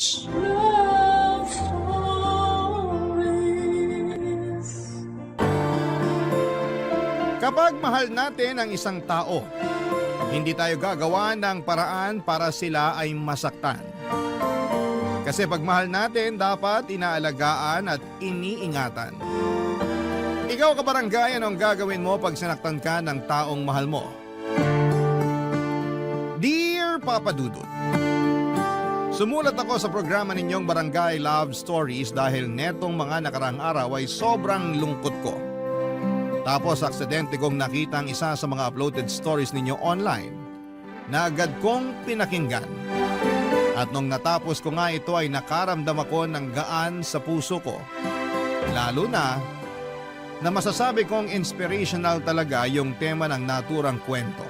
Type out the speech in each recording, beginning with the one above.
Love stories. Kapag mahal natin ang isang tao, hindi tayo gagawa ng paraan para sila ay masaktan. Kasi pag mahal natin, dapat inaalagaan at iniingatan. Ikaw kabarangay, ano ang gagawin mo pag sinaktan ka ng taong mahal mo? Dear Papa Dudut, sumulat ako sa programa ninyong Barangay Love Stories dahil netong mga nakarang araw ay sobrang lungkot ko. Tapos aksidente kong nakita ang isa sa mga uploaded stories ninyo online na agad kong pinakinggan. At nung natapos ko nga ito ay nakaramdam ako ng gaan sa puso ko. Lalo na masasabi kong inspirational talaga yung tema ng naturang kwento.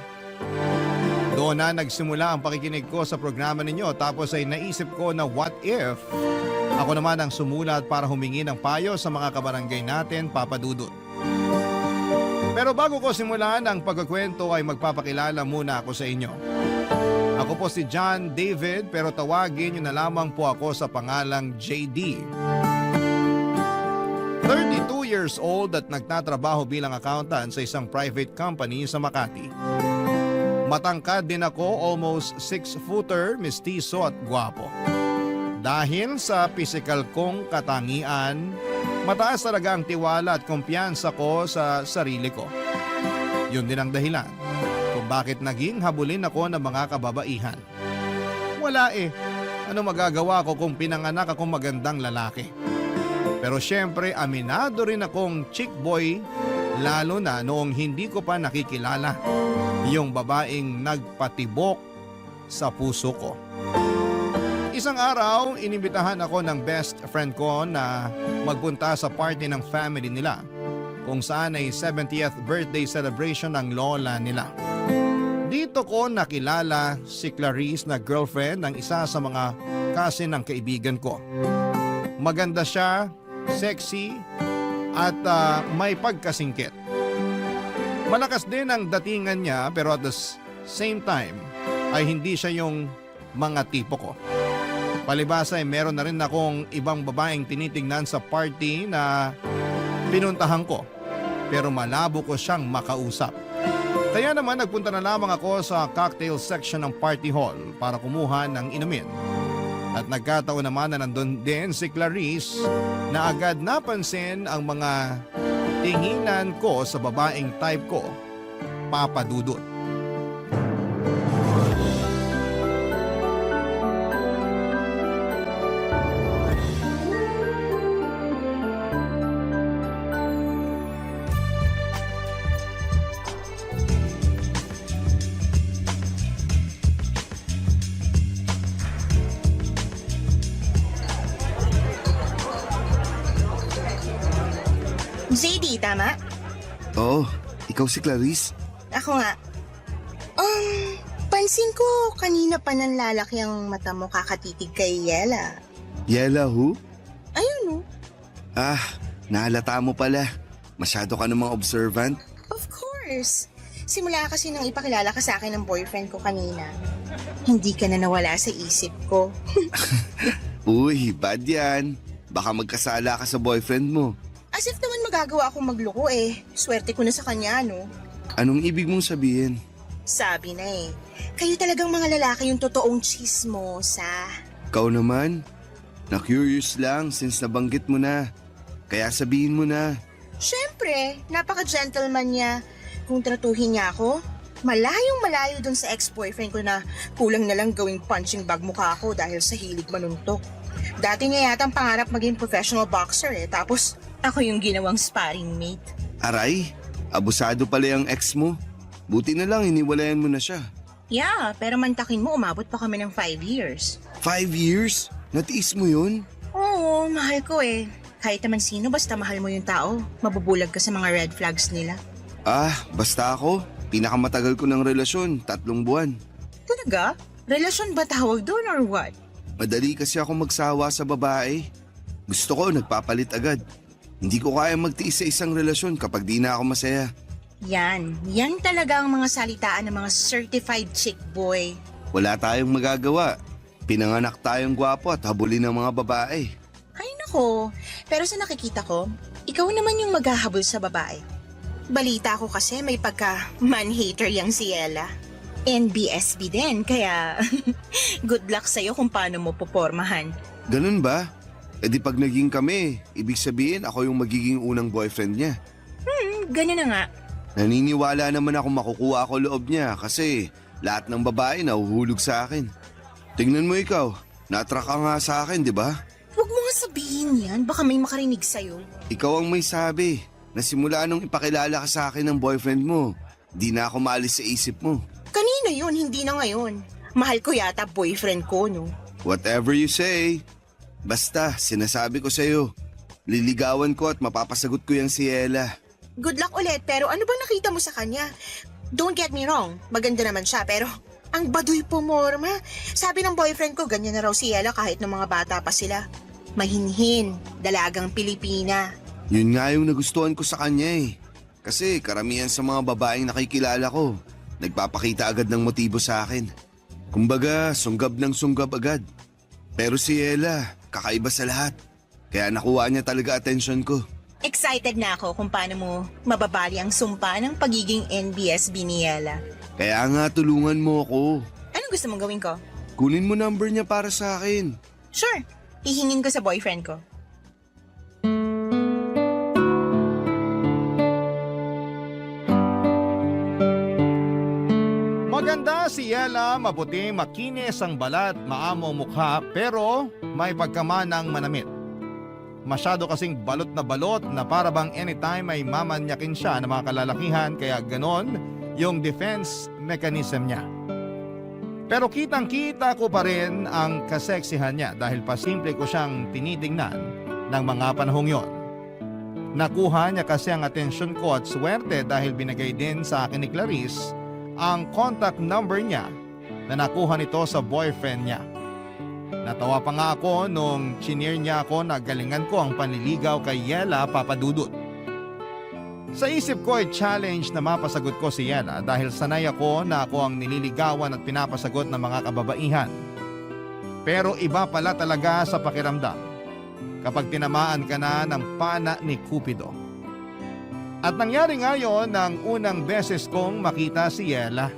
Doon na nagsimula ang pakikinig ko sa programa ninyo tapos ay naisip ko na what if ako naman ang sumulat para humingi ng payo sa mga kabarangay natin, Papa Dudut. Pero bago ko simulan ang pagkukwento ay magpapakilala muna ako sa inyo. Ako po si John David pero tawagin niyo na lamang po ako sa pangalang JD. 32 years old at nagtatrabaho bilang accountant sa isang private company sa Makati. Matangkad din ako, almost 6-footer, mestizo at gwapo. Dahil sa physical kong katangian, mataas talaga ang tiwala at kumpiyansa ko sa sarili ko. Yun din ang dahilan kung bakit naging habulin ako ng mga kababaihan. Wala ano magagawa ko kung pinanganak akong magandang lalaki? Pero syempre aminado rin akong chick boy, lalo na noong hindi ko pa nakikilala yung babaeng nagpatibok sa puso ko. Isang araw, inimbitahan ako ng best friend ko na magpunta sa party ng family nila kung saan ay 70th birthday celebration ng lola nila. Dito ko nakilala si Clarice na girlfriend ng isa sa mga cousin ng kaibigan ko. Maganda siya, sexy at may pagkasingkit. Malakas din ang datingan niya pero at the same time ay hindi siya yung mga tipo ko. Palibasa ay meron na rin akong ibang babaeng tinitingnan sa party na pinuntahan ko pero malabo ko siyang makausap. Kaya naman nagpunta na lamang ako sa cocktail section ng party hall para kumuha ng inumin. At nagkataon naman na nandun din si Clarice na agad napansin ang mga tinginan ko sa babaeng type ko, Papa Dudut. JD, tama? Oo, ikaw si Clarice? Ako nga. Pansin ko kanina pa nang lalaki ang mata mo kakatitig kay Yela. Yela who? Ayun oh. Ah, nahalata mo pala. Masyado ka namang observant. Of course. Simula kasi nang ipakilala ka sa akin ng boyfriend ko kanina. Hindi ka na nawala sa isip ko. Uy, bad yan. Baka magkasala ka sa boyfriend mo. As if naman magagawa akong magloko Swerte ko na sa kanya, no? Anong ibig mong sabihin? Sabi na kayo talagang mga lalaki yung totoong chismosa. Ikaw naman? Na-curious lang since nabanggit mo na. Kaya sabihin mo na. Siyempre, napaka-gentleman niya. Kung tratuhin niya ako, malayong malayo dun sa ex-boyfriend ko na kulang na lang gawing punching bag mukha ako dahil sa hilig manuntok. Dati niya yata ang pangarap maging professional boxer tapos ako yung ginawang sparring mate. Aray, abusado pala yung ex mo. Buti na lang iniwalayan mo na siya. Yeah, pero mantakin mo umabot pa kami ng 5 years. 5 years? Natiis mo yun? Oo, mahal ko Kahit naman sino basta mahal mo yung tao, mabubulag ka sa mga red flags nila. Ah, basta ako. Pinakamatagal ko ng relasyon, 3 buwan. Talaga? Relasyon ba tawag doon or what? Madali kasi ako magsawa sa babae. Gusto ko nagpapalit agad. Hindi ko kaya magtiis sa isang relasyon kapag di na ako masaya. Yan talaga ang mga salitaan ng mga certified chick boy. Wala tayong magagawa. Pinanganak tayong gwapo at habulin ng mga babae. Ay nako, pero sa nakikita ko, ikaw naman yung maghahabol sa babae. Balita ko kasi may pagka-man-hater yang si Ella. NBSB din, kaya good luck sa'yo kung paano mo popormahan. Ganun ba? E di pag naging kami, ibig sabihin ako yung magiging unang boyfriend niya. Ganyan na nga. Naniniwala naman ako makukuha ako loob niya kasi lahat ng babae nahuhulog sa akin. Tingnan mo ikaw, na-attract ka nga sa akin, di ba? Huwag mo nga sabihin yan, baka may makarinig sa'yo. Ikaw ang may sabi na simula nung ipakilala ka sa akin ng boyfriend mo, di na ako maalis sa isip mo. Kanina yun, hindi na ngayon. Mahal ko yata boyfriend ko, no? Whatever you say. Basta, sinasabi ko sa'yo, liligawan ko at mapapasagot ko yung si Ella. Good luck ulit, pero ano bang nakita mo sa kanya? Don't get me wrong, maganda naman siya, pero ang baduy pumorma. Sabi ng boyfriend ko, ganyan na raw si Ella kahit ng mga bata pa sila. Mahinhin, dalagang Pilipina. Yun nga yung nagustuhan ko sa kanya eh. Kasi karamihan sa mga babaeng nakikilala ko, nagpapakita agad ng motibo sa akin. Kumbaga, sunggab ng sunggab agad. Pero si Ella, kakaiba sa lahat. Kaya nakuha niya talaga atensyon ko. Excited na ako kung paano mo mababali ang sumpa ng pagiging NBSB ni Ella. Kaya nga tulungan mo ako. Anong gusto mong gawin ko? Kunin mo number niya para sa akin. Sure, hihingin ko sa boyfriend ko. Maganda si Ella, maputi, makinis ang balat, maamo mukha, pero may pagkamanang manamit. Masyado kasing balot na para bang anytime ay mamanyakin siya ng mga kalalakihan, kaya ganon yung defense mechanism niya. Pero kitang-kita ko pa rin ang kaseksihan niya dahil pasimple ko siyang tinitingnan ng mga panahong yon. Nakuha niya kasi ang atensyon ko at swerte dahil binigay din sa akin ni Clarice ang contact number niya na nakuha nito sa boyfriend niya. Natawa pa nga ako nung chinir niya ako na galingan ko ang panliligaw kay Yela Papadudut. Sa isip ko ay challenge na mapasagot ko si Yela dahil sanay ako na ako ang nililigawan at pinapasagot ng mga kababaihan. Pero iba pala talaga sa pakiramdam kapag tinamaan ka na ng pana ni Cupido. At nangyari nga yon ng unang beses kong makita si Yela.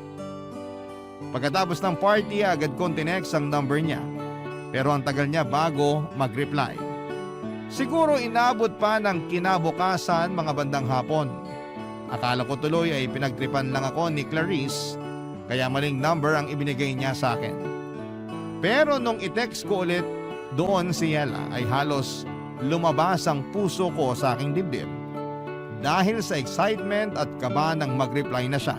Pagkatapos ng party agad kong tinext ang number niya. Pero ang tagal niya bago mag-reply. Siguro inabot pa ng kinabukasan mga bandang hapon. Akala ko tuloy ay pinagtripan lang ako ni Clarice, kaya maling number ang ibinigay niya sa akin. Pero nung i-text ko ulit doon si Yela ay halos lumabas ang puso ko sa aking dibdib dahil sa excitement at kaba nang mag-reply na siya.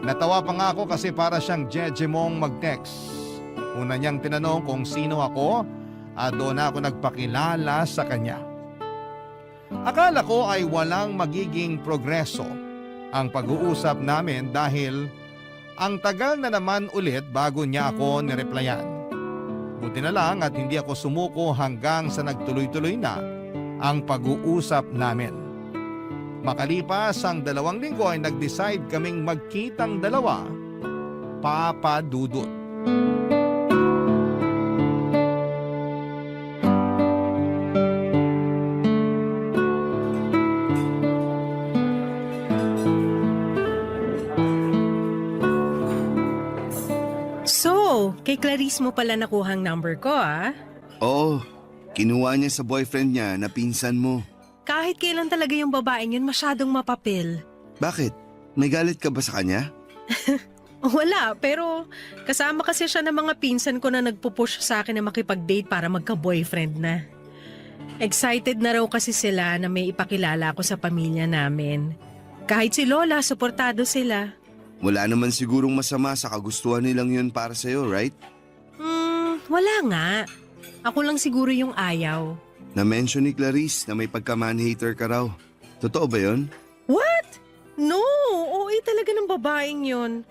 Natawa pa nga ako kasi para siyang jejemong mag-text. Una niyang tinanong kung sino ako at doon ako nagpakilala sa kanya. Akala ko ay walang magiging progreso ang pag-uusap namin dahil ang tagal na naman ulit bago niya ako nireplyan. Buti na lang at hindi ako sumuko hanggang sa nagtuloy-tuloy na ang pag-uusap namin. Makalipas ang 2 linggo ay nag-decide kaming magkitang dalawa, Papadudut. So, kay Clarice mo pala nakuhang number ko Oo, kinuha niya sa boyfriend niya na pinsan mo. Kahit kailan talaga yung babaeng yun masyadong mapapil. Bakit? May galit ka ba sa kanya? Wala, pero kasama kasi siya ng mga pinsan ko na nagpupush sa akin na makipag-date para magka-boyfriend na. Excited na raw kasi sila na may ipakilala ako sa pamilya namin. Kahit si Lola, suportado sila. Wala naman sigurong masama sa kagustuhan nilang yun para sa'yo, right? Wala nga. Ako lang siguro yung ayaw. Na-mention ni Clarice na may pagka-man-hater ka raw. Totoo ba yun? What? No, OA talaga ng babaeng yun.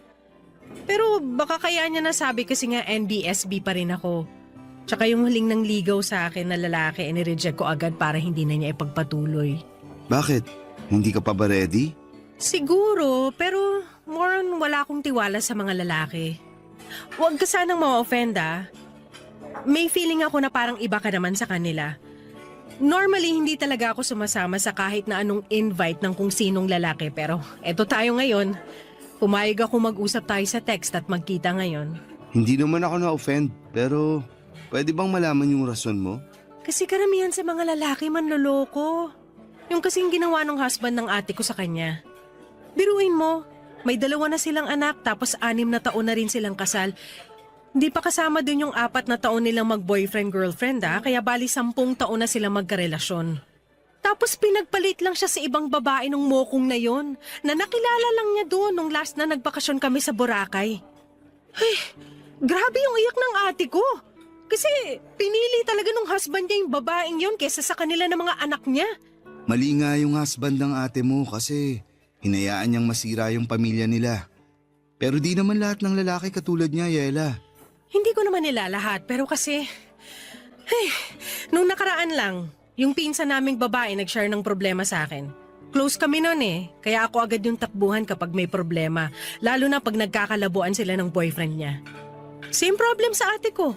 Pero baka kaya niya nasabi kasi nga NBSB pa rin ako. Tsaka yung huling nang ligaw sa akin na lalaki, nireject ko agad para hindi na niya ipagpatuloy. Bakit? Hindi ka pa ba ready? Siguro, pero more on wala akong tiwala sa mga lalaki. Huwag ka sanang ma-offend May feeling ako na parang iba ka naman sa kanila. Normally, hindi talaga ako sumasama sa kahit na anong invite ng kung sinong lalaki. Pero eto tayo ngayon. Pumayag ako mag-usap tayo sa text at magkita ngayon. Hindi naman ako na-offend, pero pwede bang malaman yung rason mo? Kasi karamihan sa mga lalaki manloloko. Yung kasing ginawa ng husband ng ate ko sa kanya. Biruin mo, may 2 na silang anak tapos 6 na taon na rin silang kasal. Hindi pa kasama dun yung 4 na taon nilang mag-boyfriend-girlfriend kaya bali 10 taon na silang magkarelasyon. Tapos pinagpalit lang siya sa ibang babae nung mokong na yon na nakilala lang niya doon nung last na nagbakasyon kami sa Boracay. Ay, grabe yung iyak ng ate ko. Kasi pinili talaga nung husband niya yung babaeng yon kesa sa kanila ng mga anak niya. Mali nga yung husband ng ate mo kasi hinayaan niyang masira yung pamilya nila. Pero di naman lahat ng lalaki katulad niya, Yela. Hindi ko naman nila lahat pero kasi... nung nakaraan lang, yung pinsan naming babae nag-share ng problema sa akin. Close kami noon kaya ako agad yung takbuhan kapag may problema, lalo na pag nagkakalabuan sila ng boyfriend niya. Same problem sa ate ko.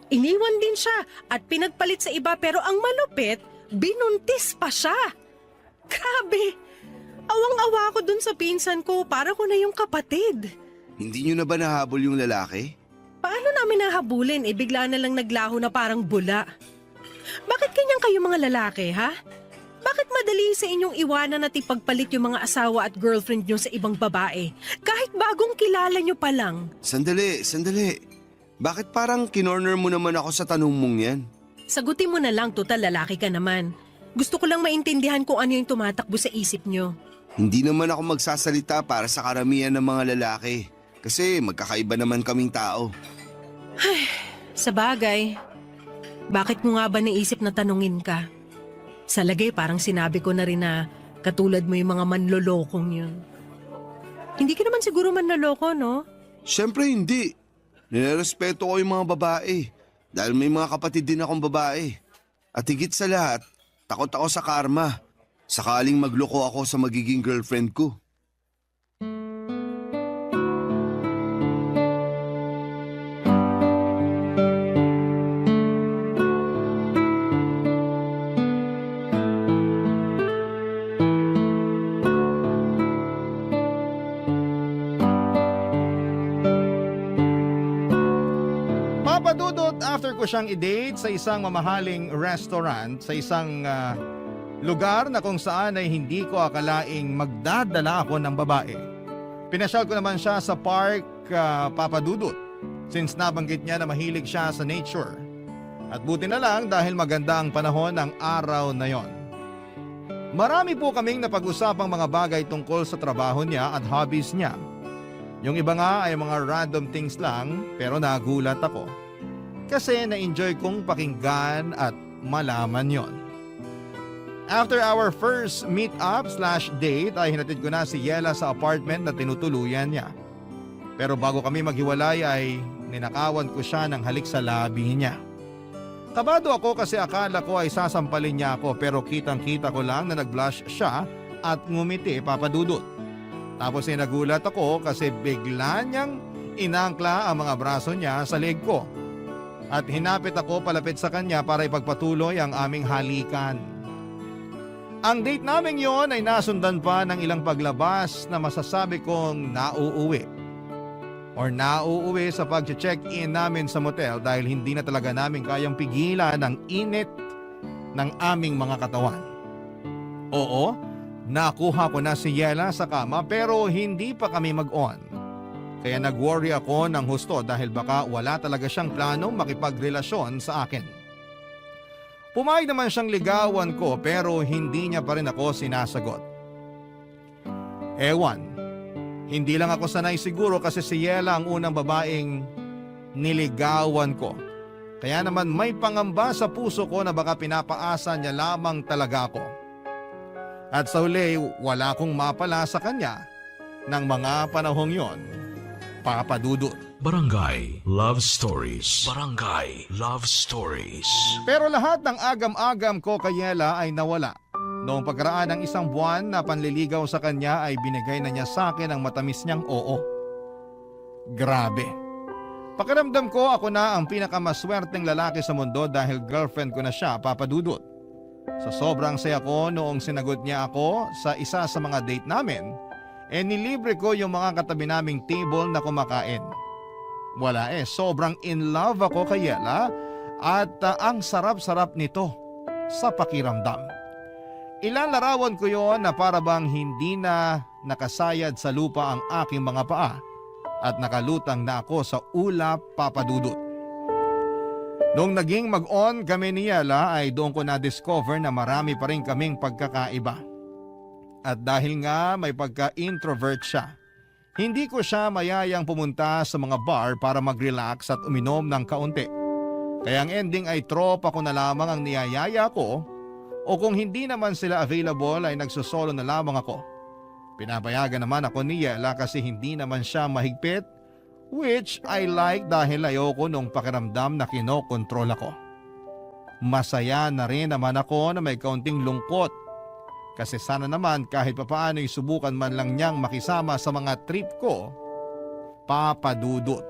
Iniwan din siya at pinagpalit sa iba pero ang malupit, binuntis pa siya. Grabe! Awang-awa ko dun sa pinsan ko, para ko na yung kapatid. Hindi niyo na ba nahabol yung lalaki? Paano namin nahabulin? Bigla na lang naglaho na parang bula. Bakit ganyan kayo mga lalaki, ha? Bakit madali sa inyong iwanan at ipagpalit yung mga asawa at girlfriend nyo sa ibang babae? Kahit bagong kilala nyo pa lang. Sandali. Bakit parang kinorner mo naman ako sa tanong mong yan? Sagutin mo na lang, total lalaki ka naman. Gusto ko lang maintindihan kung ano yung tumatakbo sa isip nyo. Hindi naman ako magsasalita para sa karamihan ng mga lalaki. Kasi magkakaiba naman kaming tao. Sa bagay, bakit mo nga ba naisip na tanungin ka? Sa lagay parang sinabi ko na rin na katulad mo yung mga manlolokong yun. Hindi ka naman siguro manloloko, no? Siyempre hindi. Nilerespeto ko yung mga babae. Dahil may mga kapatid din akong babae. At higit sa lahat, takot ako sa karma. Sakaling magloko ako sa magiging girlfriend ko. Papadudot after ko siyang i-date sa isang mamahaling restaurant sa isang lugar na kung saan ay hindi ko akalaing magdadala ako ng babae. Pinasyal ko naman siya sa park, Papadudot, since nabanggit niya na mahilig siya sa nature. At buti na lang dahil maganda ang panahon ng araw na yon. Marami po kaming napag-usapang mga bagay tungkol sa trabaho niya at hobbies niya. Yung iba nga ay mga random things lang pero nagulat ako. Kasi na-enjoy kong pakinggan at malaman yon. After our first meet-up/date ay hinatid ko na si Yela sa apartment na tinutuluyan niya. Pero bago kami maghiwalay ay ninakawan ko siya ng halik sa labi niya. Kabado ako kasi akala ko ay sasampalin niya ako pero kitang-kita ko lang na nag-blush siya at ngumiti, Papadudot. Tapos ay nagulat ako kasi bigla niyang inangkla ang mga braso niya sa leg ko. At hinapit ako palapit sa kanya para ipagpatuloy ang aming halikan. Ang date namin yon ay nasundan pa ng ilang paglabas na masasabi kong nauuwi. Or nauuwi sa pag-check-in namin sa motel dahil hindi na talaga namin kayang pigilan ang init ng aming mga katawan. Oo, nakuha ko na si Yela sa kama pero hindi pa kami mag-on. Kaya nag-worry ako ng husto dahil baka wala talaga siyang planong makipagrelasyon sa akin. Pumayag naman siyang ligawan ko pero hindi niya pa rin ako sinasagot. Ewan, hindi lang ako sanay siguro kasi si Yela ang unang babaeng niligawan ko. Kaya naman may pangamba sa puso ko na baka pinapaasa niya lamang talaga ako. At sa huli, wala akong mapala sa kanya ng mga panahong yon, Papadudot. Barangay Love Stories. Barangay Love Stories. Pero lahat ng agam-agam ko kay Yela ay nawala. Noong pagkaraan ng isang buwan na panliligaw sa kanya ay binigay na niya sa akin ang matamis niyang oo. Grabe. Pakiramdam ko ako na ang pinakamaswerteng lalaki sa mundo dahil girlfriend ko na siya, Papa Dudut. Sa sobrang saya ko noong sinagot niya ako sa isa sa mga date namin, nilibre ko yung mga katabi naming table na kumakain. Wala sobrang in love ako kay Yela at ang sarap-sarap nito sa pakiramdam. Ilang larawan ko yon na para bang hindi na nakasayad sa lupa ang aking mga paa at nakalutang na ako sa ulap, Papa Dudut. Nung naging mag-on kami ni Yela ay doon ko na-discover na marami pa rin kaming pagkakaiba. At dahil nga may pagka-introvert siya, hindi ko siya mayayang pumunta sa mga bar para mag-relax at uminom ng kaunti. Kaya ang ending ay tropa ko na lamang ang niyayaya ko o kung hindi naman sila available ay nagsusolo na lamang ako. Pinapayagan naman ako ni Yela kasi hindi naman siya mahigpit, which I like dahil ayoko nung pakiramdam na kinokontrol ako. Masaya na rin naman ako na may kaunting lungkot kasi sana naman kahit papaano'y subukan man lang niyang makisama sa mga trip ko, Papa Dudut.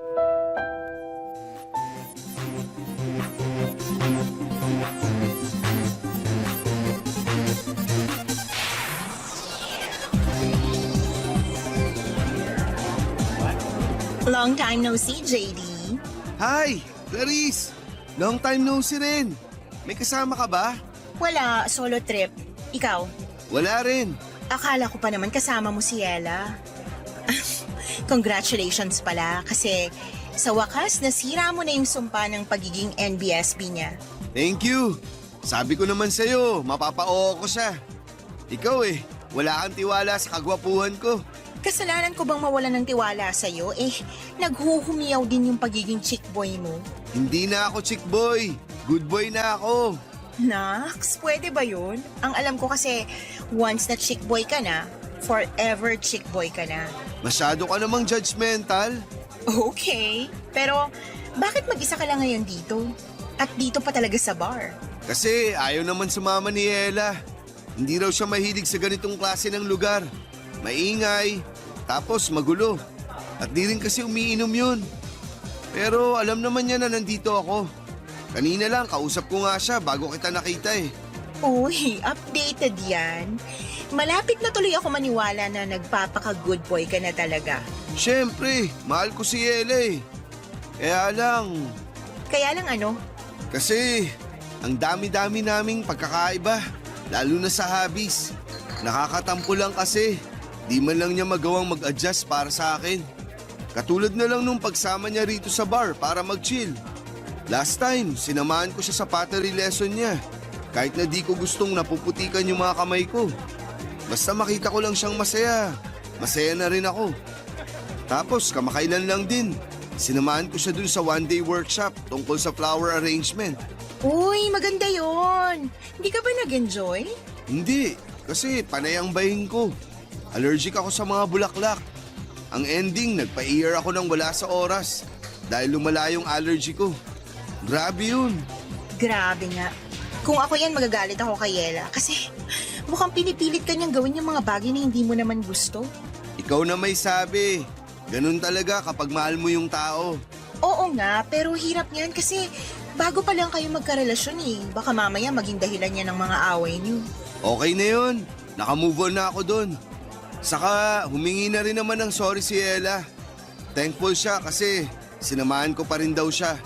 Long time no see, JD. Hi, Clarice! Long time no see rin. May kasama ka ba? Wala, solo trip. Ikaw? Wala rin. Akala ko pa naman kasama mo si Ella. Congratulations pala kasi sa wakas nasira mo na yung sumpa ng pagiging NBSB niya. Thank you. Sabi ko naman sa'yo, mapapa-oo ko siya. Ikaw wala kang tiwala sa kagwapuhan ko. Kasalanan ko bang mawalan ng tiwala sa'yo? Naghuhumiyaw din yung pagiging chick boy mo. Hindi na ako chick boy. Good boy na ako. Nax, pwede ba yun? Ang alam ko kasi, once na chick boy ka na, forever chick boy ka na. Masyado ka namang judgmental. Okay, pero bakit mag-isa ka lang ngayon dito? At dito pa talaga sa bar? Kasi ayaw naman sumama ni Ella. Hindi raw siya mahilig sa ganitong klase ng lugar. Maingay, tapos magulo. At di rin kasi umiinom yun. Pero alam naman niya na nandito ako. Kanina lang, kausap ko nga siya bago kita nakita Uy, updated yan. Malapit na tuloy ako maniwala na nagpapaka-good boy ka na talaga. Siyempre, mahal ko si Ella Kaya lang ano? Kasi ang dami-dami naming pagkakaiba, lalo na sa hobbies. Nakakatampo lang kasi. Di man lang niya magawang mag-adjust para sa akin. Katulad na lang nung pagsama niya rito sa bar para mag-chill. Last time, sinamahan ko siya sa pottery lesson niya. Kahit na di ko gustong napuputikan yung mga kamay ko. Basta makita ko lang siyang masaya. Masaya na rin ako. Tapos kamakailan lang din, sinamahan ko siya dun sa one-day workshop tungkol sa flower arrangement. Uy, maganda yon. Hindi ka ba nag-enjoy? Hindi, kasi panay ang bahin ko. Allergic ako sa mga bulaklak. Ang ending, nagpa-ear ako ng wala sa oras dahil lumala yung allergy ko. Grabe yun. Grabe nga. Kung ako yan, magagalit ako kay Ella. Kasi mukhang pinipilit ka niyang gawin yung mga bagay na hindi mo naman gusto. Ikaw na may sabi. Ganun talaga kapag mahal mo yung tao. Oo nga, pero hirap niyan kasi bago pa lang kayo magkarelasyon Baka mamaya maging dahilan niya ng mga away niyo. Okay na yun. Naka-move on na ako dun. Saka humingi na rin naman ng sorry si Ella. Thankful siya kasi sinamahan ko pa rin daw siya.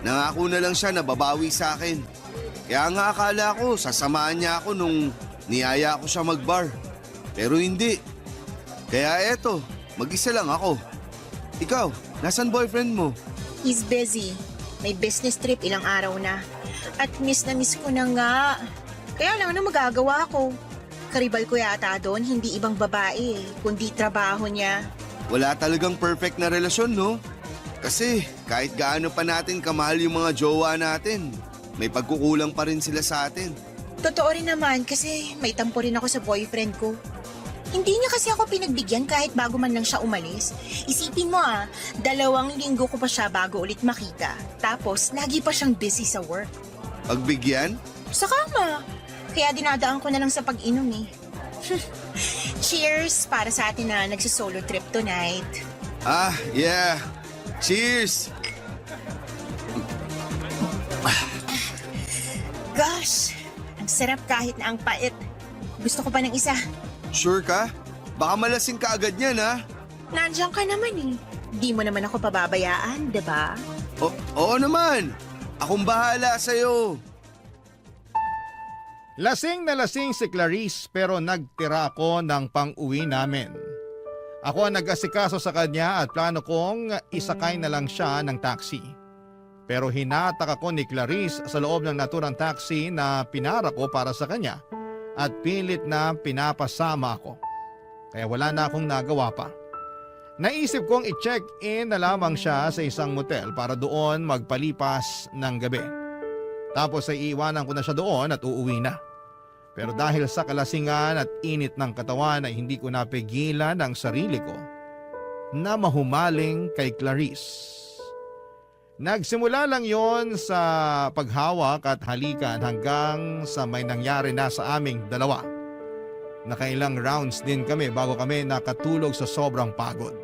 Nangako na lang siya na babawi sa akin. Kaya nga akala ko sasamahan niya ako nung niyaya ko siya mag-bar. Pero hindi. Kaya eto, mag-isa lang ako. Ikaw, nasan boyfriend mo? He's busy. May business trip ilang araw na. At miss na miss ko na nga. Kaya lang ano magagawa ko? Karibal ko yata doon, hindi ibang babae kundi trabaho niya. Wala talagang perfect na relasyon, no? Kasi kahit gaano pa natin kamahal yung mga jowa natin, may pagkukulang pa rin sila sa atin. Totoo rin naman kasi may tampo rin ako sa boyfriend ko. Hindi niya kasi ako pinagbigyan kahit bago man lang siya umalis. Isipin mo 2 linggo ko pa siya bago ulit makita. Tapos lagi pa siyang busy sa work. Pagbigyan? Sa kama. Kaya dinadaan ko na lang sa pag-inom Cheers para sa atin na nagsisolo trip tonight. Ah, yeah. Cheers! Gosh, ang sarap kahit na ang pait. Gusto ko pa ng isa. Sure ka? Baka malasing ka agad yan, ha? Nandiyan ka naman eh. Di mo naman ako pababayaan, di ba? Oo naman. Akong bahala sa'yo. Lasing na lasing si Clarice pero nagtira ako ng pang-uwi namin. Ako ang nag-asikaso sa kanya at plano kong isakay na lang siya ng taxi. Pero hinatak ako ni Clarice sa loob ng naturang taxi na pinara ko para sa kanya at pilit na pinapasama ako. Kaya wala na akong nagawa pa. Naisip kong i-check-in na lamang siya sa isang motel para doon magpalipas ng gabi. Tapos ay iiwanan ko na siya doon at uuwi na. Pero dahil sa kalasingan at init ng katawan ay hindi ko napigilan ang sarili ko na mahumaling kay Clarice. Nagsimula lang yon sa paghawak at halikan hanggang sa may nangyari na sa aming dalawa. Nakailang rounds din kami bago kami nakatulog sa sobrang pagod.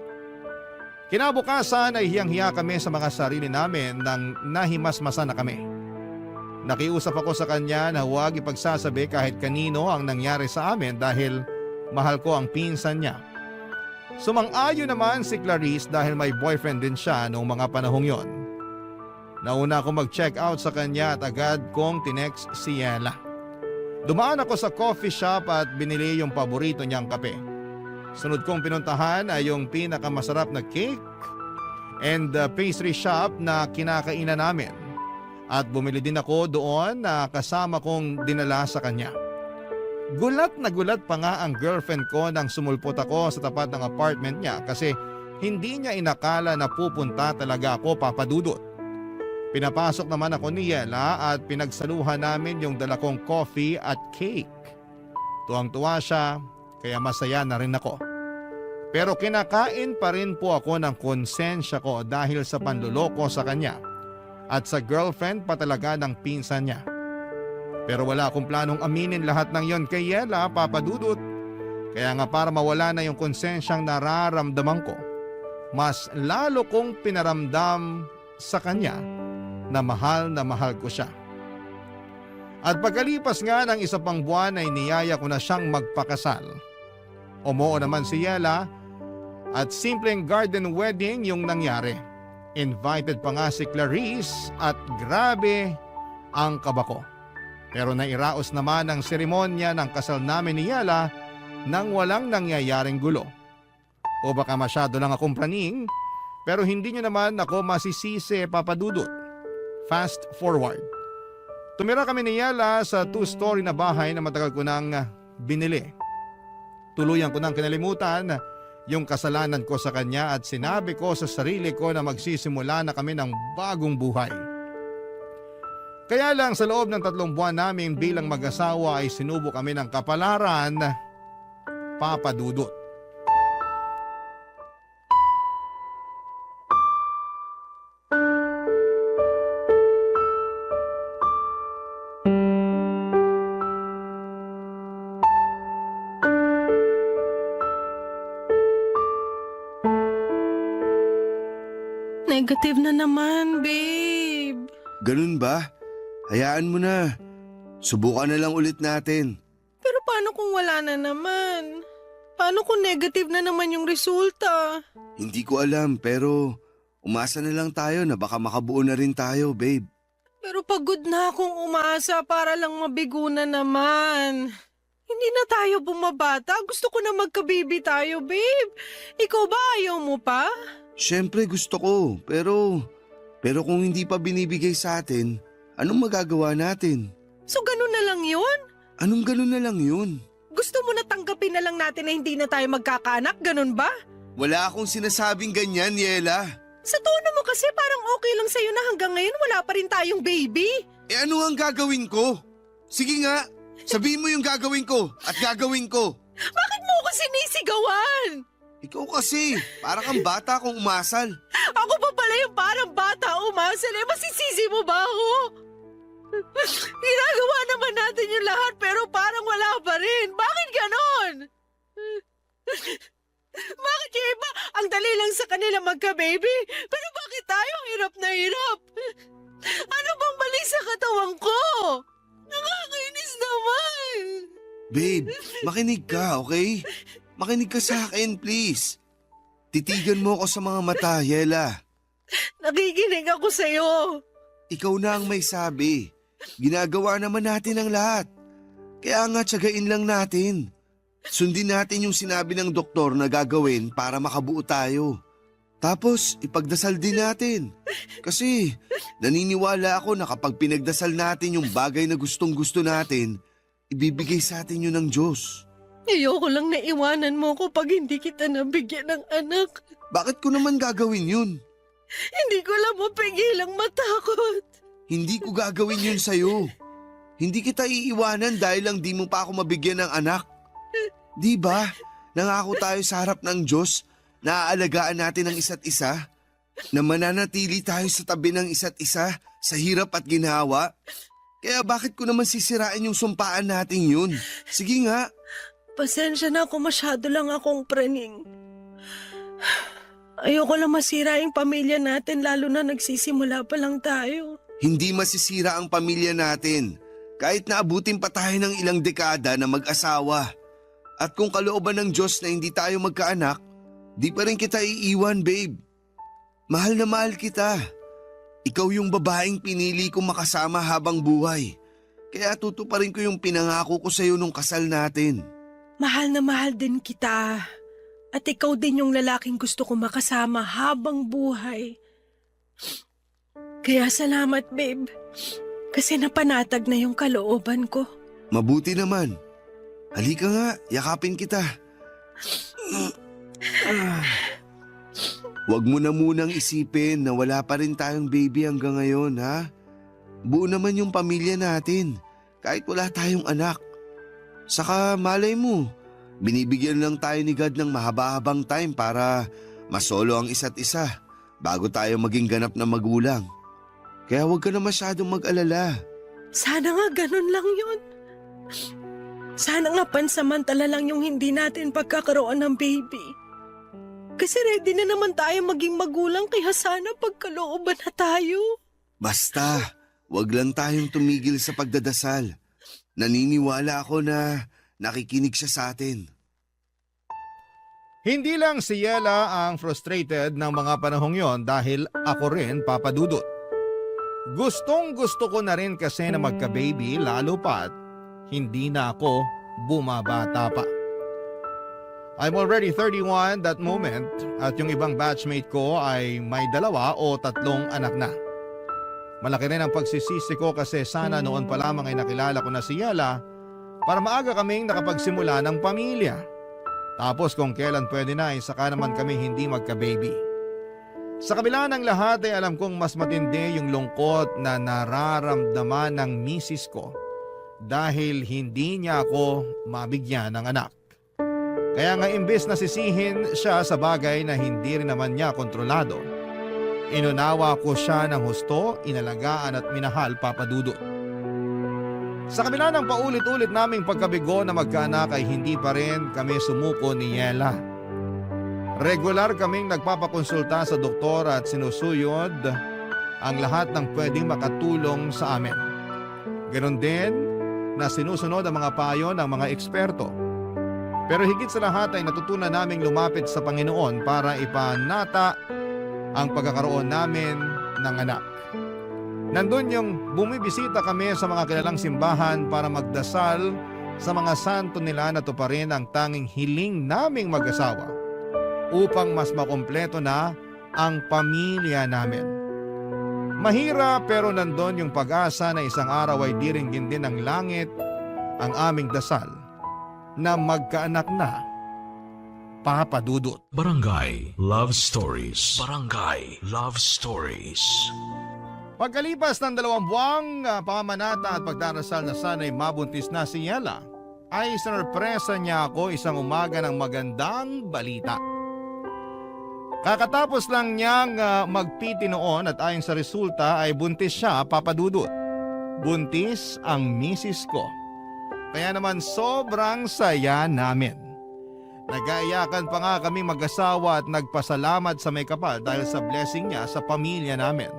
Kinabukasan ay hiyang-hiya kami sa mga sarili namin nang nahimasmasa na kami. Nakiusap ako sa kanya na huwag ipagsasabi kahit kanino ang nangyari sa amin dahil mahal ko ang pinsan niya. Sumang-ayon naman si Clarice dahil may boyfriend din siya noong mga panahong yon. Nauna ako mag-check out sa kanya at agad kong tinext si Yela. Dumaan ako sa coffee shop at binili yung paborito niyang kape. Sunod kong pinuntahan ay yung pinakamasarap na cake and pastry shop na kinakainan namin. At bumili din ako doon na kasama kong dinala sa kanya. Gulat na gulat pa nga ang girlfriend ko nang sumulpot ako sa tapat ng apartment niya kasi hindi niya inakala na pupunta talaga ako, Papa Dudut. Pinapasok naman ako ni Yela at pinagsaluhan namin yung dala kong coffee at cake. Tuwang-tuwa siya kaya masaya na rin ako. Pero kinakain pa rin po ako ng konsensya ko dahil sa panluloko sa kanya at sa girlfriend pa talaga ng pinsan niya. Pero wala akong planong aminin lahat ng yon kay Yela, Papa Dudut. Kaya nga para mawala na yung konsensyang nararamdaman ko, mas lalo kong pinaramdam sa kanya na mahal ko siya. At pagkalipas nga ng isa pang buwan ay niyaya ko na siyang magpakasal. Umuo naman si Yela at simpleng garden wedding yung nangyari. Invited pa nga si Clarice at grabe ang kaba ko. Pero nairaos naman ang seremonya ng kasal namin ni Yela nang walang nangyayaring gulo. O baka masyado lang akong praning, pero hindi niyo naman ako masisisi, Papa Dudut. Fast forward. Tumira kami ni Yela sa 2-story na bahay na matagal ko nang binili. Tuluyan ko nang kinalimutan yung kasalanan ko sa kanya at sinabi ko sa sarili ko na magsisimula na kami ng bagong buhay. Kaya lang sa loob ng 3 buwan namin bilang mag-asawa ay sinubo kami ng kapalaran, Papa Dudut. Negative na naman, babe. Ganun ba? Hayaan mo na. Subukan na lang ulit natin. Pero paano kung wala na naman? Paano kung negative na naman yung resulta? Hindi ko alam pero umasa na lang tayo na baka makabuo na rin tayo, babe. Pero pagod na akong umasa para lang mabigo na naman. Hindi na tayo bumabata. Gusto ko na magka-baby tayo, babe. Ikaw ba ayaw mo pa? Siyempre gusto ko pero kung hindi pa binibigay sa atin, anong magagawa natin? So ganun na lang yun? Anong ganun na lang yun? Gusto mo na tanggapin na lang natin na hindi na tayo magkakaanak? Ganun ba? Wala akong sinasabing ganyan, Yela. Sa tono mo kasi parang okay lang sa'yo na hanggang ngayon wala pa rin tayong baby. Eh ano ang gagawin ko? Sige nga, sabihin mo yung gagawin ko at gagawin ko. Bakit mo ako sinisigawan? Ikaw kasi, para kang bata kung umasal. Ako pa pala yung parang bata umasal eh. Masisisi mo ba ako? Ginagawa naman natin yung lahat pero parang wala pa rin. Bakit ganon? Bakit yung iba ang dali lang sa kanila magka-baby? Pero bakit tayo hirap na hirap? Ano bang mali sa sa katawan ko. Nakakainis naman. Babe, makinig ka, okay? Makinig ka sa akin, please. Titigan mo ako sa mga mata, Yela. Nakikinig ako sa'yo. Ikaw na ang may sabi. Ginagawa naman natin ang lahat. Kaya nga tiyagain lang natin. Sundin natin yung sinabi ng doktor na gagawin para makabuo tayo. Tapos ipagdasal din natin. Kasi naniniwala ako na kapag pinagdasal natin yung bagay na gustong gusto natin, ibibigay sa atin yun ng Diyos. Ayoko lang na iwanan mo ko pag hindi kita nabigyan ng anak. Bakit ko naman gagawin yun? Hindi ko lang mapigilang matakot. Hindi ko gagawin yun sa'yo. Hindi kita iiwanan dahil lang di mo pa ako mabigyan ng anak. Di ba? Nangako tayo sa harap ng Diyos na aalagaan natin ang isa't isa, na mananatili tayo sa tabi ng isa't isa sa hirap at ginhawa. Kaya bakit ko naman sisirain yung sumpaan natin yun? Sige nga. Pasensya na kung masyado lang akong praning. Ayoko lang masira yung pamilya natin lalo na nagsisimula pa lang tayo. Hindi masisira ang pamilya natin kahit naabutin pa tayo ng ilang dekada na mag-asawa. At kung kalooban ng Diyos na hindi tayo magkaanak, di pa rin kita iiwan, babe. Mahal na mahal kita. Ikaw yung babaeng pinili kong makasama habang buhay. Kaya tutuparin ko yung pinangako ko sa'yo nung kasal natin. Mahal na mahal din kita. At ikaw din yung lalaking gusto ko makasama habang buhay. Kaya salamat, babe. Kasi napanatag na yung kalooban ko. Mabuti naman. Halika nga, yakapin kita. Huwag mo na munang isipin na wala pa rin tayong baby hanggang ngayon, ha? Buo naman yung pamilya natin, kahit wala tayong anak. Saka malay mo, binibigyan lang tayo ni God ng mahaba-habang time para masolo ang isa't isa bago tayo maging ganap na magulang. Kaya huwag ka na masyadong mag-alala. Sana nga ganun lang yun. Sana nga pansamantala lang yung hindi natin pagkakaroon ng baby. Kasi ready na naman tayo maging magulang kaya sana pagkalooban na tayo. Basta, huwag lang tayong tumigil sa pagdadasal. Naniniwala ako na nakikinig siya sa atin. Hindi lang si Yela ang frustrated ng mga panahong yon dahil ako rin, Papa Dudut. Gustong gusto ko na rin kasi na magka-baby lalo pat hindi na ako bumabata pa. I'm already 31 that moment at yung ibang batchmate ko ay may 2 o 3 anak na. Malaki rin ang pagsisisi ko kasi sana noon pa lamang ay nakilala ko na si Yela para maaga kaming nakapagsimula ng pamilya. Tapos kung kailan pwede na ay saka naman kami hindi magka-baby. Sa kabila ng lahat ay alam kong mas matindi yung lungkot na nararamdaman ng misis ko dahil hindi niya ako mabigyan ng anak. Kaya nga imbes na sisihin siya sa bagay na hindi rin naman niya kontrolado, inunawa ko siya ng husto, inalagaan at minahal, Papa Dudut. Sa kabila ng paulit-ulit naming pagkabigo na magkaanak ay hindi pa rin kami sumuko ni Yela. Regular kaming nagpapakonsulta sa doktor at sinusuyod ang lahat ng pwedeng makatulong sa amin. Ganon din na sinusunod ang mga payo ng mga eksperto. Pero higit sa lahat ay natutunan naming lumapit sa Panginoon para ipanata ang pagkakaroon namin ng anak. Nandun yung bumibisita kami sa mga kilalang simbahan para magdasal sa mga santo nila na tuparin ang tanging hiling naming mag-asawa upang mas makumpleto na ang pamilya namin. Mahirap pero nandun yung pag-asa na isang araw ay diringgin din ng langit ang aming dasal na magkaanak na, Papa Dudut. Barangay Love Stories. Barangay Love Stories. Pagkalipas ng 2 buwang pamamanata at pagdarasal na sana'y mabuntis na si Yela, ay sinurpresa niya ako isang umaga ng magandang balita. Kakatapos lang niyang magpiti noon at ayon sa resulta ay buntis siya, Papa Dudut. Buntis ang misis ko. Kaya naman sobrang saya namin. Nag-aayakan pa nga kami mag-asawa at nagpasalamat sa may kapal dahil sa blessing niya sa pamilya namin.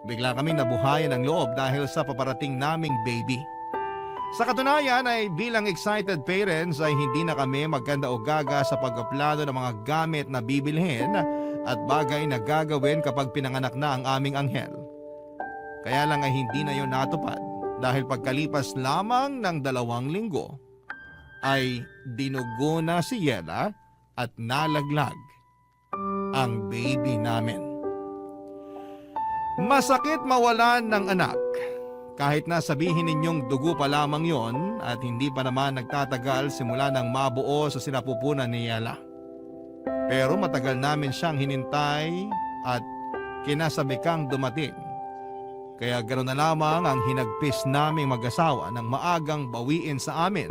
Bigla kami nabuhayan ng loob dahil sa paparating naming baby. Sa katunayan ay bilang excited parents ay hindi na kami magkanda o gaga sa pagpaplano ng mga gamit na bibilhin at bagay na gagawin kapag pinanganak na ang aming anghel. Kaya lang ay hindi na yon natupad dahil pagkalipas lamang ng 2 linggo ay dinugo na si Yela at nalaglag ang baby namin. Masakit mawalan ng anak. Kahit na sabihin ninyong dugo pa lamang yon at hindi pa naman nagtatagal simula nang mabuo sa sinapupunan ni Yela. Pero matagal namin siyang hinintay at kinasabikang dumating. Kaya ganoon na lamang ang hinagpis naming mag-asawa nang maagang bawiin sa amin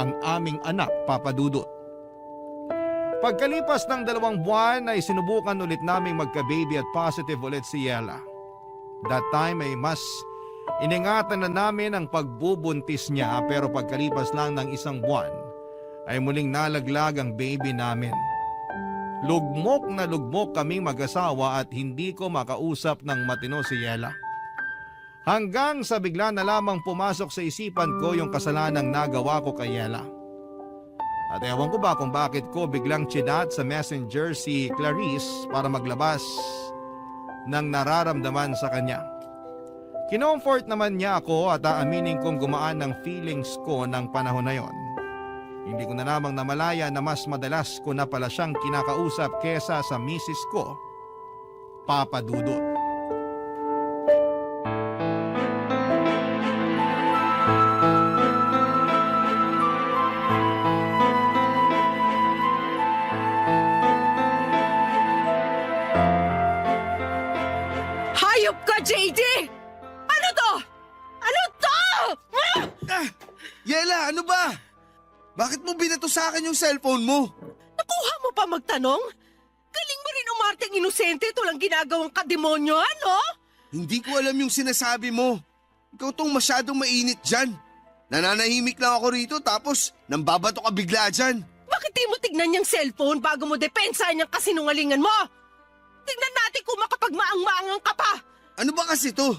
ang aming anak, Papa Dudut. Pagkalipas ng 2 buwan ay sinubukan ulit naming magka-baby at positive ulit si Yela. That time ay mas iningatan na namin ang pagbubuntis niya pero pagkalipas lang ng 1 buwan ay muling nalaglag ang baby namin. Lugmok na lugmok kaming mag-asawa at hindi ko makausap ng matino si Yela. Hanggang sa bigla na lamang pumasok sa isipan ko yung kasalanang nagawa ko kay Yela. At ewan ko ba kung bakit ko biglang chinat sa messenger si Clarice para maglabas ng nararamdaman sa kanya. Kinomfort naman niya ako at aaminin kong gumaan ng feelings ko ng panahon na yon. Hindi ko na lamang namalaya na mas madalas ko na pala siyang kinakausap kesa sa misis ko, Papa Dudut. Hayop ka, JD! Ano to? Ano to? Yela, ano ba? Bakit mo binato sa akin yung cellphone mo? Nakuha mo pa magtanong? Galing mo rin umarteng inosente, ito lang ginagawang kademonyo, ano? Hindi ko alam yung sinasabi mo. Ikaw tong masyadong mainit dyan. Nananahimik lang ako rito tapos nambabato ka bigla dyan. Bakit di mo tignan yung cellphone bago mo depensahan yung kasinungalingan mo? Tignan natin kung makapagmaang-maangang ka pa! Ano ba kasi to?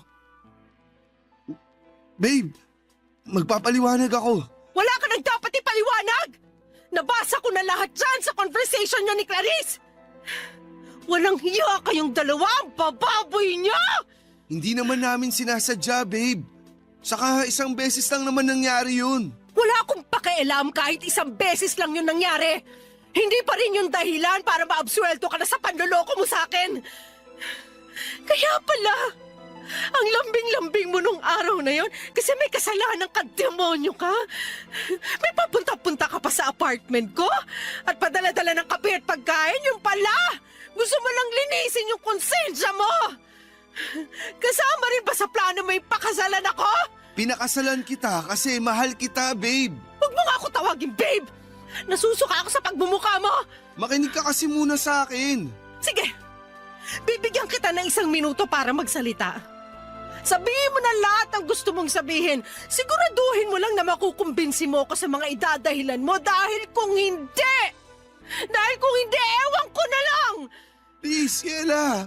Babe, magpapaliwanag ako. Wala ka nang dapat ipaliwanag! Nabasa ko na lahat dyan sa conversation niyo ni Clarice! Walang hiya kayong dalawa, ang bababoy niyo! Hindi naman namin sinasadya, babe. Saka 1 beses lang naman nangyari yun. Wala akong pakialam kahit 1 beses lang yun nangyari. Hindi pa rin yung dahilan para maabsuelto ka na sa panloloko mo sa akin. Kaya pala, ang lambing-lambing mo nung araw na yon kasi may kasalanan ka, demonyo ka. May papunta-punta ka pa sa apartment ko at padala-dala ng kape at pagkain, yung pala. Gusto mo lang linisin yung konsensya mo. Kasama rin ba sa plano may pakasalan ako? Pinakasalan kita kasi mahal kita, babe. Huwag mo nga ako tawagin, babe. Nasusuka ako sa pagmumukha mo. Makinig ka kasi muna sa akin. Sige, bibigyan kita ng 1 minuto para magsalita. Sabihin mo na lahat ng gusto mong sabihin. Siguraduhin mo lang na makukumbinsi mo ako sa mga idadahilan mo dahil kung hindi, ewan ko na lang. Please, Yela.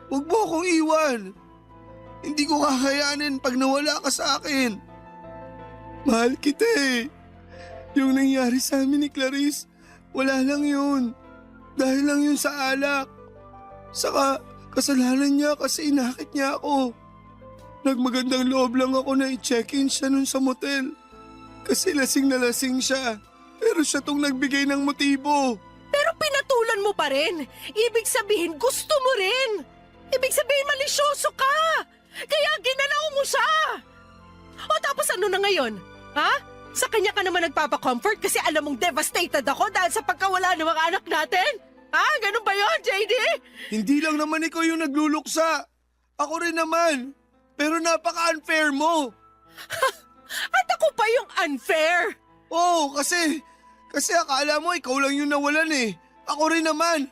Huwag mo akong iwan. Hindi ko kakayanin pag nawala ka sa akin. Mahal kita eh. Yung nangyari sa amin ni Clarice, wala lang yun. Dahil lang yun sa alak. Saka kasalanan niya kasi inakit niya ako. Nagmagandang loob lang ako na i-check-in siya nun sa motel. Kasi lasing na lasing siya. Pero siya tong nagbigay ng motibo. Pero pinatulan mo pa rin. Ibig sabihin, gusto mo rin. Ibig sabihin, malisyoso ka. Kaya ginalaw mo siya. O tapos ano na ngayon? Ha? Sa kanya ka naman nagpapa-comfort kasi alam mong devastated ako dahil sa pagkawala ng mga anak natin? Ha? Ganun ba yon, JD? Hindi lang naman ikaw yung nagluluksa. Ako rin naman. Pero napaka-unfair mo. At ako pa yung unfair. Oo, kasi akala mo ikaw lang yung nawalan eh. Ako rin naman.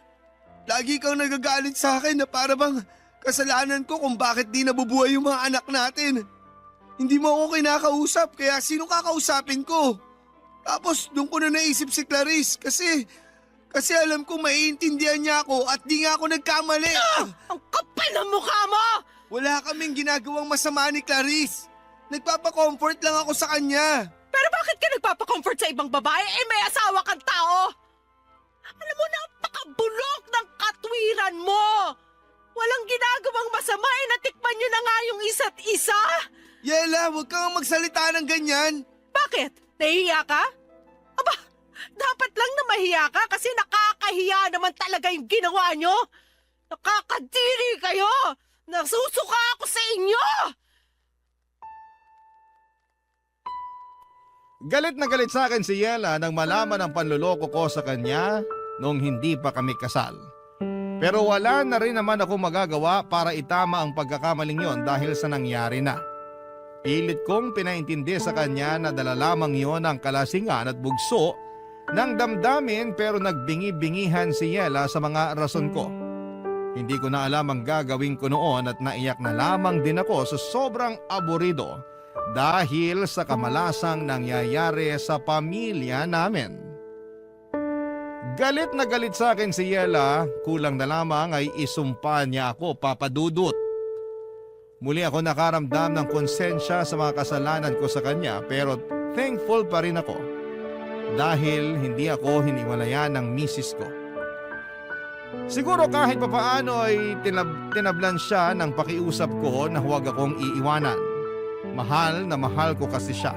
Lagi kang nagagalit sa akin na para bang kasalanan ko kung bakit di nabubuhay yung mga anak natin. Hindi mo ako kinakausap kaya sino kakausapin ko? Tapos doon ko na naisip si Clarice kasi alam ko maiintindihan niya ako at di nga ako nagkamali. Ang kapal ng mukha mo! Wala kaming ginagawang masama ni Clarice. Nagpapa-comfort lang ako sa kanya. Pero bakit ka nagpapa-comfort sa ibang babae? Eh may asawa kang tao! Alam mo, napakabulok ng katwiran mo! Walang ginagawang masama, eh natikman nyo na nga yung isa't isa! Yela, huwag kang magsalita ng ganyan. Bakit? Nahihiya ka? Aba, dapat lang na mahiya ka kasi nakakahiya naman talaga yung ginawa nyo! Nakakadiri kayo! Nasusuka ako sa inyo! Galit na galit sa akin si Yela nang malaman ang panluloko ko sa kanya noong hindi pa kami kasal. Pero wala na rin naman ako magagawa para itama ang pagkakamaling yon dahil sa nangyari na. Pilit kong pinaintindi sa kanya na dala lamang yon ang kalasingan at bugso ng damdamin pero nagbingi-bingihan si Yela sa mga rason ko. Hindi ko na alam ang gagawin ko noon at naiyak na lamang din ako sa sobrang aburido dahil sa kamalasang nangyayari sa pamilya namin. Galit na galit sa akin si Yela, kulang na lamang ay isumpa niya ako, Papa Dudut. Muli ako nakaramdam ng konsensya sa mga kasalanan ko sa kanya pero thankful pa rin ako dahil hindi ako hiniwalayan ng misis ko. Siguro kahit papaano ay tinablan siya ng pakiusap ko na huwag akong iiwanan. Mahal na mahal ko kasi siya.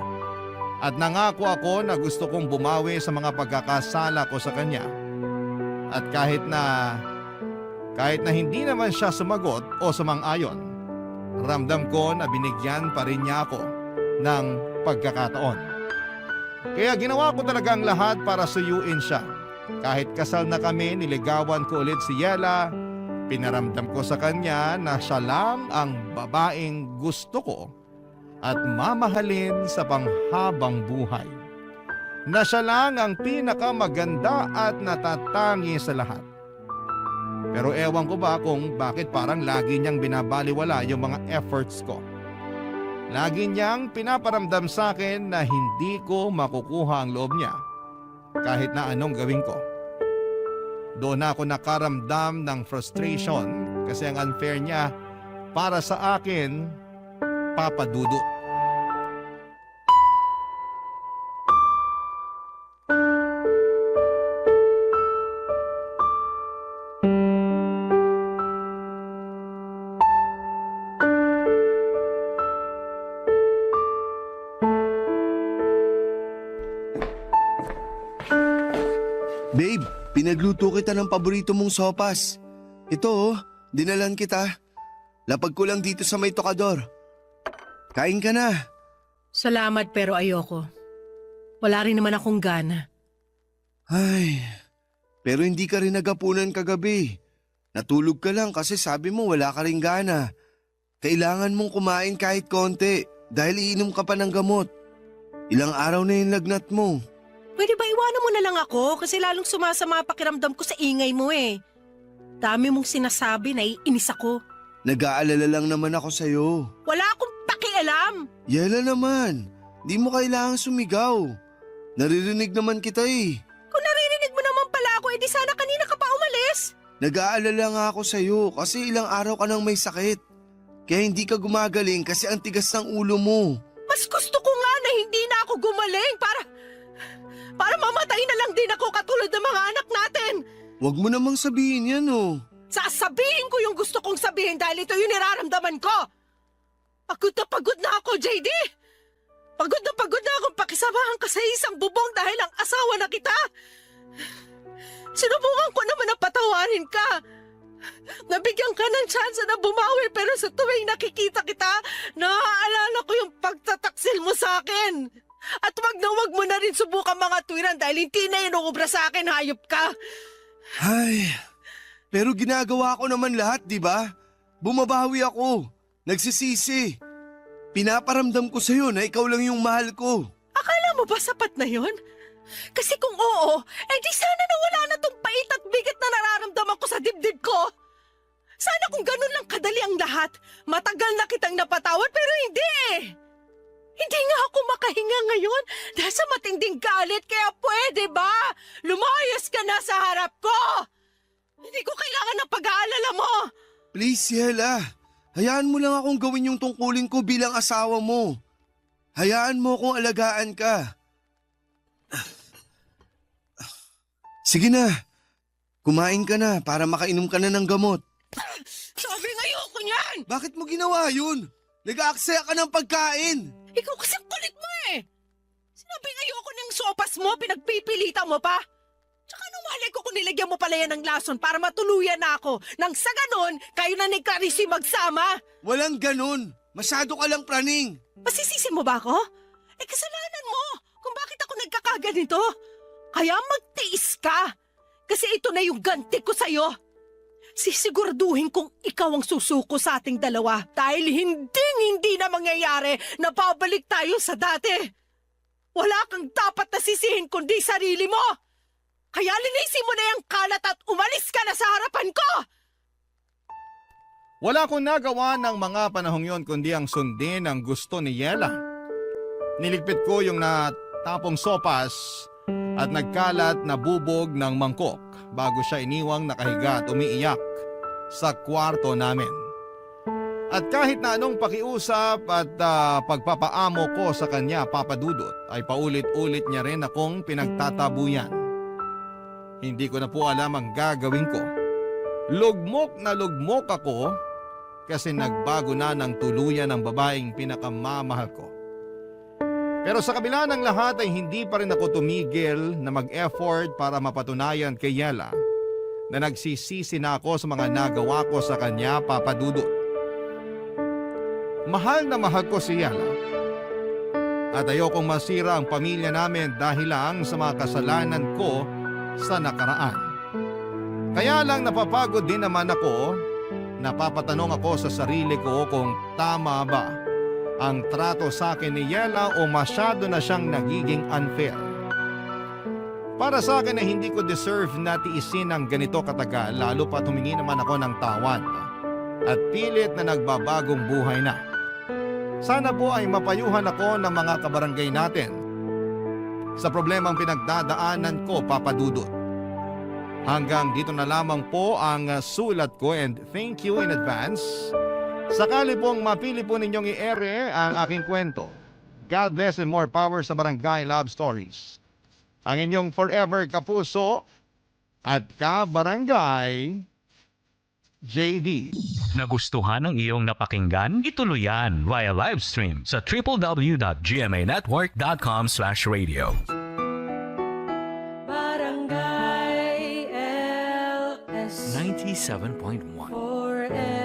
At nangako ako na gusto kong bumawi sa mga pagkakasala ko sa kanya. At kahit na hindi naman siya sumagot o sumang-ayon, ramdam ko na binigyan pa rin niya ako ng pagkakataon. Kaya ginawa ko talaga ang lahat para suyuin siya. Kahit kasal na kami, niligawan ko ulit si Yela. Pinaramdam ko sa kanya na siya lang ang babaeng gusto ko at mamahalin sa panghabang buhay. Na siya lang ang pinakamaganda at natatangi sa lahat. Pero ewan ko ba kung bakit parang lagi niyang binabaliwala yung mga efforts ko. Lagi niyang pinaparamdam sa akin na hindi ko makukuha ang loob niya kahit na anong gawin ko. Doon ako nakaramdam ng frustration kasi ang unfair niya para sa akin, Papa Dudut. Babe, pinagluto kita ng paborito mong sopas. Ito dinalan kita. Lapag ko lang dito sa may tokador. Kain ka na. Salamat pero ayoko. Wala rin naman akong gana. Ay, pero hindi ka rin nagapunan kagabi. Natulog ka lang kasi sabi mo wala ka rin gana. Kailangan mong kumain kahit konti dahil iinom ka pa ng gamot. Ilang araw na yung lagnat mo. Pwede ba iwanan mo na lang ako kasi lalong sumasama pakiramdam ko sa ingay mo eh. Dami mong sinasabi na iinis ako. Nag-aalala lang naman ako sa'yo. Wala akong pakialam. Yela naman, di mo kailangang sumigaw. Naririnig naman kita eh. Kung naririnig mo naman pala ako, edi sana kanina ka pa umalis. Nag-aalala nga ako sa'yo kasi ilang araw ka nang may sakit. Kaya hindi ka gumagaling kasi ang tigas ng ulo mo. Mas gusto ko nga na hindi na ako gumaling para mamatay na lang din ako katulad ng mga anak natin. Huwag mo namang sabihin yan oh. Sasabihin ko yung gusto kong sabihin dahil ito yung niraramdaman ko. Pagod na ako, JD. Pagod na akong pakisamahan ka sa isang bubong dahil ang asawa na kita. Sinubukan ko naman na patawarin ka. Nabigyan ka ng tsansa na bumawi pero sa tuwing nakikita kita, naaalala ko yung pagtataksil mo sa akin. At wag mo na rin subukan mga tuwiran dahil hindi na inuubra sa akin, hayop ka. Ay, pero ginagawa ko naman lahat, di ba? Bumabawi ako. Nagsisisi. Pinaparamdam ko sa'yo na ikaw lang yung mahal ko. Akala mo ba sapat na yon? Kasi kung oo, di sana nawala na tong pait at bigat na nararamdaman ko sa dibdib ko. Sana kung ganun lang kadali ang lahat, matagal na kitang napatawad pero hindi eh. Hindi nga ako makahinga ngayon dahil sa matinding galit kaya pwede ba? Lumayas ka na sa harap ko! Hindi ko kailangan ng pag-aalala mo! Please, Yela. Hayaan mo lang akong gawin yung tungkulin ko bilang asawa mo. Hayaan mo akong alagaan ka. Sige na, kumain ka na para makainom ka na ng gamot. Sabi ayoko niyan! Bakit mo ginawa yun? Nag-aaksaya ka ng pagkain. Ikaw kasi ang kulit mo eh! Sinabi ayoko ng sopas mo, pinagpipilitan mo pa! Tsaka nung malay ko kung nilagyan mo pala yan ng lason para matuluyan na ako. Nang sa ganon, kayo na ni Carissy magsama! Walang ganun. Masyado ka lang praning. Masisisi mo ba ako? Eh kasalanan mo kung bakit ako nagkakaganito. Kaya magtiis ka. Kasi ito na yung ganti ko sa'yo. Sisiguraduhin kong ikaw ang susuko sa ating dalawa dahil hindi na mangyayari na babalik tayo sa dati. Wala kang dapat na sisihin kundi sarili mo. Kaya linisin mo na yung kalat at umalis ka na sa harapan ko. Wala akong nagawa ng mga panahong yon kundi ang sundin ang gusto ni Yela. Niligpit ko yung natapong sopas at nagkalat na bubog ng mangkok bago siya iniwang nakahiga at umiiyak sa kwarto namin. At kahit na anong pakiusap at pagpapaamo ko sa kanya, Papa Dudut, ay paulit-ulit niya rin akong pinagtatabuyan. Hindi ko na po alam ang gagawin ko. Lugmok na lugmok ako kasi nagbago na ng tuluyan ang babaeng pinakamamahal ko. Pero sa kabila ng lahat ay hindi pa rin ako tumigil na mag-effort para mapatunayan kay Yela na nagsisisi na ako sa mga nagawa ko sa kanya, Papa Dudut. Mahal na mahal ko si Yela at ayokong masira ang pamilya namin dahil lang sa mga kasalanan ko sa nakaraan. Kaya lang napapagod din naman ako, napapatanong ako sa sarili ko kung tama ba ang trato sa akin ni Yela o masyado na siyang nagiging unfair. Para sa akin ay hindi ko deserve na tiisin ng ganito katagal, lalo pa humingi naman ako ng tawad at pilit na nagbabagong buhay na. Sana po ay mapayuhan ako ng mga kabarangay natin sa problemang pinagdadaanan ko, Papa Dudut. Hanggang dito na lamang po ang sulat ko and thank you in advance. Sakali pong mapili po ninyong i-ere ang aking kwento. God bless and more power sa Barangay Love Stories. Ang inyong forever kapuso at kabarangay, JD. Nagustuhan ng iyong napakinggan? Ituloy yan via live stream sa www.gmanetwork.com/radio. Barangay LS 97.1 forever.